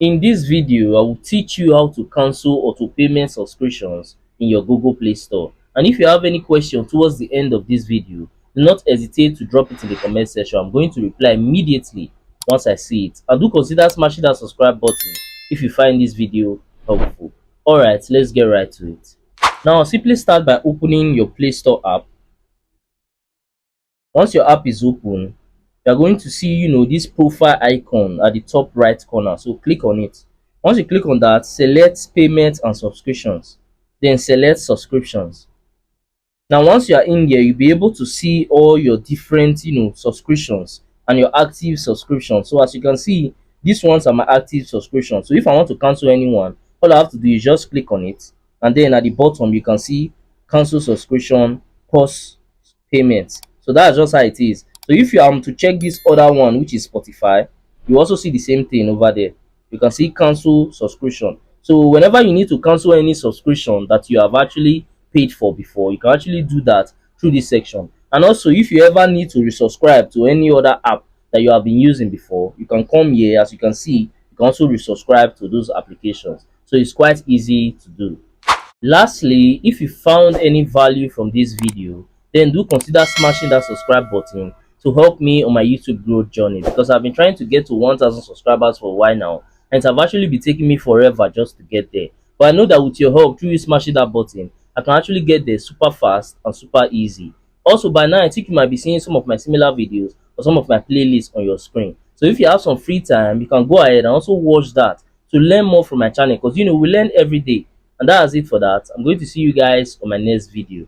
In this video, I will teach you how to cancel auto payment subscriptions in your Google Play Store. And if you have any question towards the end of this video, do not hesitate to drop it in the comment section. I'm going to reply immediately once I see it. And do consider smashing that subscribe button if you find this video helpful. Alright, let's get right to it. Now, simply start by opening your Play Store app. Once your app is open, you're going to see this profile icon at the top right corner, so click on it. Once you click on that, select payments and subscriptions, then select subscriptions. Now once you are in here, you'll be able to see all your different subscriptions and your active subscriptions. So as you can see, these ones are my active subscriptions. So if I want to cancel anyone, all I have to do is just click on it, and then at the bottom you can see cancel subscription, pause payment. So that's just how it is. So if you to check this other one, which is Spotify, you also see the same thing over there. You can see cancel subscription. So whenever you need to cancel any subscription that you have actually paid for before, you can actually do that through this section. And also, if you ever need to resubscribe to any other app that you have been using before, you can come here. As you can see, you can also resubscribe to those applications. So it's quite easy to do. Lastly, if you found any value from this video, then do consider smashing that subscribe button to help me on my YouTube growth journey, because I've been trying to get to 1000 subscribers for a while now, and it have actually been taking me forever just to get there. But I know that with your help, through you smashing that button, I can actually get there super fast and super easy. Also, by now I think you might be seeing some of my similar videos or some of my playlists on your screen. So if you have some free time, you can go ahead and also watch that to learn more from my channel, because we learn every day. And that's it for that. I'm going to see you guys on my next video.